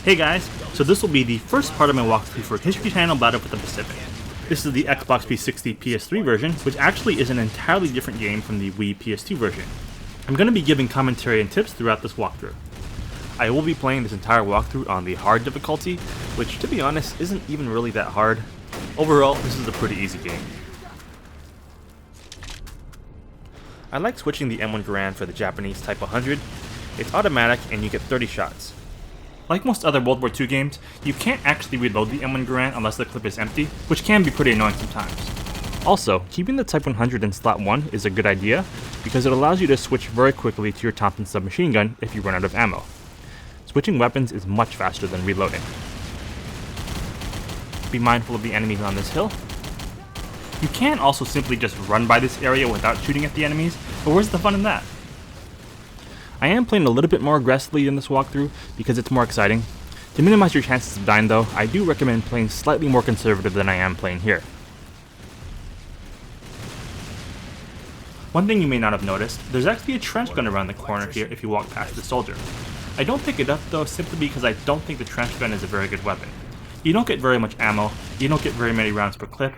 Hey guys, so this will be the first part of my walkthrough for History Channel Battle for the Pacific. This is the Xbox 360 PS3 version, which actually is an entirely different game from the Wii PS2 version. I'm going to be giving commentary and tips throughout this walkthrough. I will be playing this entire walkthrough on the hard difficulty, which to be honest isn't even really that hard. Overall, this is a pretty easy game. I like switching the M1 Garand for the Japanese Type 100. It's automatic and you get 30 shots. Like most other World War II games, you can't actually reload the M1 Garand unless the clip is empty, which can be pretty annoying sometimes. Also, keeping the Type 100 in slot 1 is a good idea, because it allows you to switch very quickly to your Thompson submachine gun if you run out of ammo. Switching weapons is much faster than reloading. Be mindful of the enemies on this hill. You can also simply just run by this area without shooting at the enemies, but where's the fun in that? I am playing a little bit more aggressively in this walkthrough because it's more exciting. To minimize your chances of dying though, I do recommend playing slightly more conservative than I am playing here. One thing you may not have noticed, there's actually a trench gun around the corner here if you walk past the soldier. I don't pick it up though simply because I don't think the trench gun is a very good weapon. You don't get very much ammo, you don't get very many rounds per clip,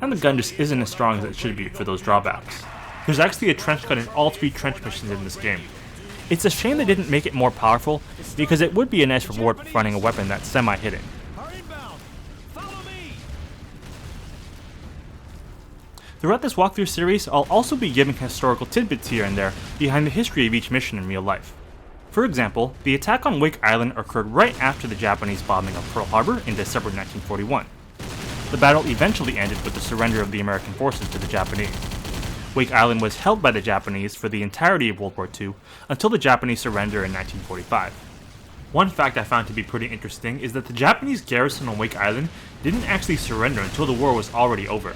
and the gun just isn't as strong as it should be for those drawbacks. There's actually a trench gun in all 3 trench missions in this game. It's a shame they didn't make it more powerful, because it would be a nice reward for finding a weapon that's semi-hidden. Throughout this walkthrough series, I'll also be giving historical tidbits here and there behind the history of each mission in real life. For example, the attack on Wake Island occurred right after the Japanese bombing of Pearl Harbor in December 1941. The battle eventually ended with the surrender of the American forces to the Japanese. Wake Island was held by the Japanese for the entirety of World War II until the Japanese surrender in 1945. One fact I found to be pretty interesting is that the Japanese garrison on Wake Island didn't actually surrender until the war was already over.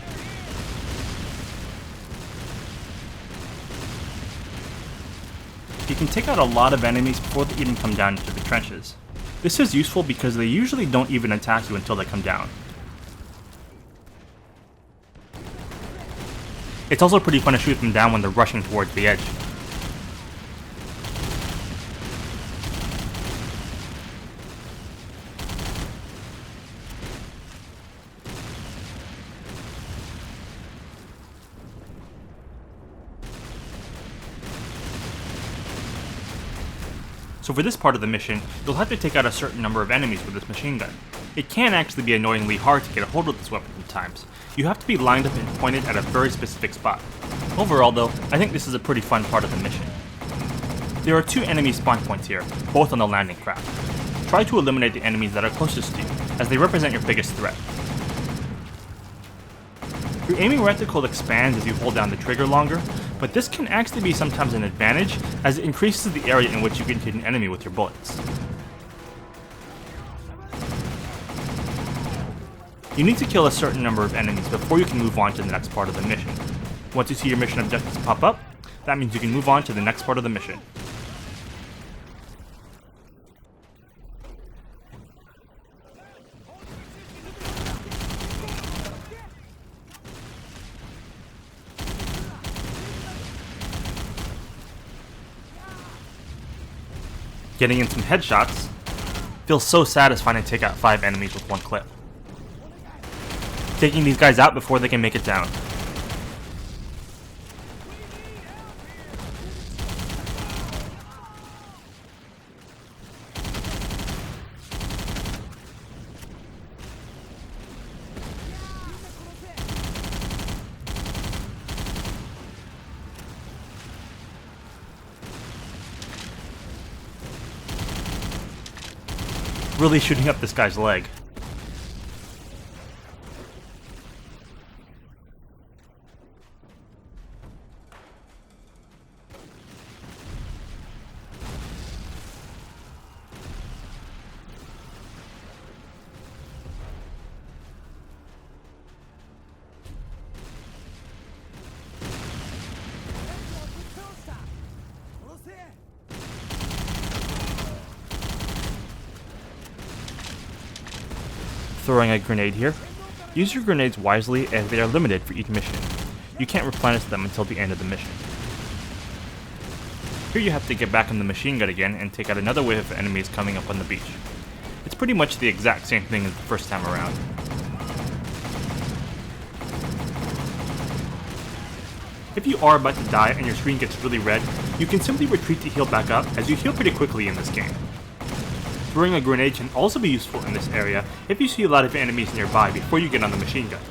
You can take out a lot of enemies before they even come down into the trenches. This is useful because they usually don't even attack you until they come down. It's also pretty fun to shoot them down when they're rushing towards the edge. So for this part of the mission, you'll have to take out a certain number of enemies with this machine gun. It can actually be annoyingly hard to get a hold of this weapon at times. You have to be lined up and pointed at a very specific spot. Overall though, I think this is a pretty fun part of the mission. There are 2 enemy spawn points here, both on the landing craft. Try to eliminate the enemies that are closest to you, as they represent your biggest threat. Your aiming reticle expands as you hold down the trigger longer, but this can actually be sometimes an advantage, as it increases the area in which you can hit an enemy with your bullets. You need to kill a certain number of enemies before you can move on to the next part of the mission. Once you see your mission objectives pop up, that means you can move on to the next part of the mission. Getting in some headshots feels so satisfying to take out 5 enemies with 1 clip. Taking these guys out before they can make it down. Really shooting up this guy's leg. Throwing a grenade here. Use your grenades wisely as they are limited for each mission. You can't replenish them until the end of the mission. Here you have to get back in the machine gun again and take out another wave of enemies coming up on the beach. It's pretty much the exact same thing as the first time around. If you are about to die and your screen gets really red, you can simply retreat to heal back up, as you heal pretty quickly in this game. Throwing a grenade can also be useful in this area if you see a lot of enemies nearby before you get on the machine gun.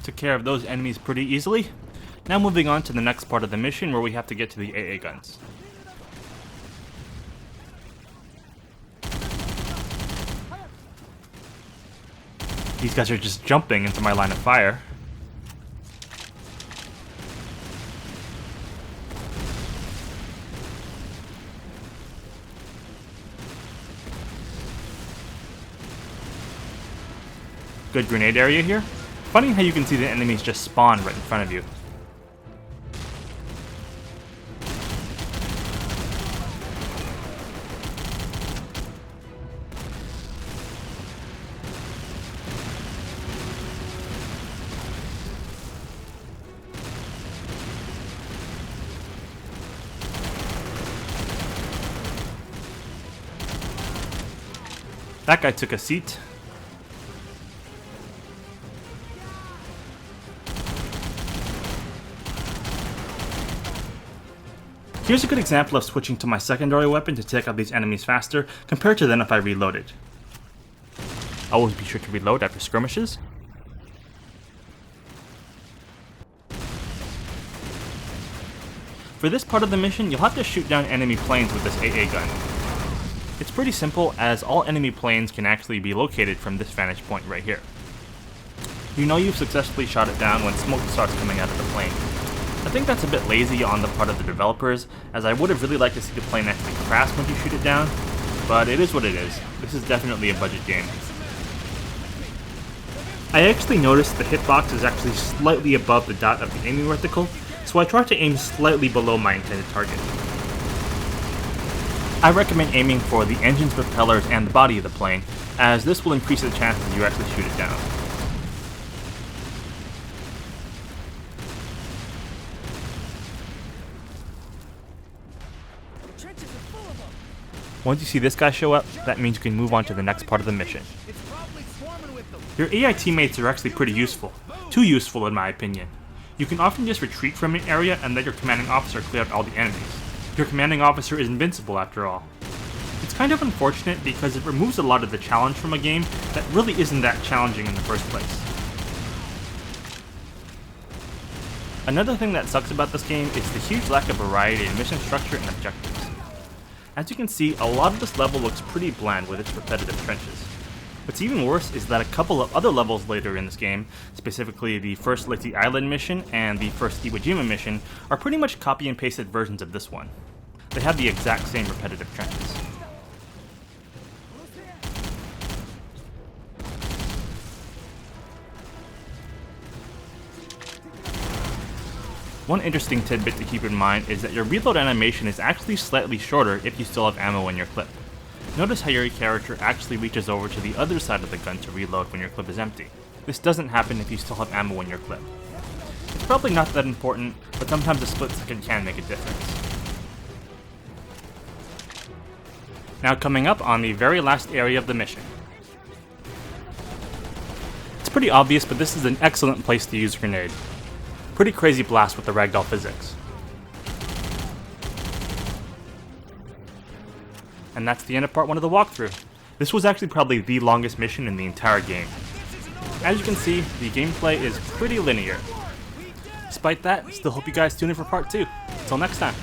Took care of those enemies pretty easily. Now moving on to the next part of the mission where we have to get to the AA guns. These guys are just jumping into my line of fire. Good grenade area here. Funny how you can see the enemies just spawn right in front of you. That guy took a seat. Here's a good example of switching to my secondary weapon to take out these enemies faster compared to then if I reloaded. Always be sure to reload after skirmishes. For this part of the mission, you'll have to shoot down enemy planes with this AA gun. It's pretty simple, as all enemy planes can actually be located from this vantage point right here. You know you've successfully shot it down when smoke starts coming out of the plane. I think that's a bit lazy on the part of the developers, as I would have really liked to see the plane actually crash when you shoot it down, but it is what it is. This is definitely a budget game. I actually noticed the hitbox is actually slightly above the dot of the aiming reticle, so I tried to aim slightly below my intended target. I recommend aiming for the engines, propellers, and the body of the plane, as this will increase the chances you actually shoot it down. Once you see this guy show up, that means you can move on to the next part of the mission. Your AI teammates are actually pretty useful. Too useful in my opinion. You can often just retreat from an area and let your commanding officer clear out all the enemies. Your commanding officer is invincible after all. It's kind of unfortunate because it removes a lot of the challenge from a game that really isn't that challenging in the first place. Another thing that sucks about this game is the huge lack of variety in mission structure and objectives. As you can see, a lot of this level looks pretty bland with its repetitive trenches. What's even worse is that a couple of other levels later in this game, specifically the first Leyte Island mission and the first Iwo Jima mission, are pretty much copy and pasted versions of this one. They have the exact same repetitive trenches. One interesting tidbit to keep in mind is that your reload animation is actually slightly shorter if you still have ammo in your clip. Notice how your character actually reaches over to the other side of the gun to reload when your clip is empty. This doesn't happen if you still have ammo in your clip. It's probably not that important, but sometimes a split second can make a difference. Now coming up on the very last area of the mission. It's pretty obvious, but this is an excellent place to use a grenade. Pretty crazy blast with the ragdoll physics. And that's the end of part 1 of the walkthrough. This was actually probably the longest mission in the entire game. As you can see, the gameplay is pretty linear. Despite that, still hope you guys tune in for part 2. Until next time.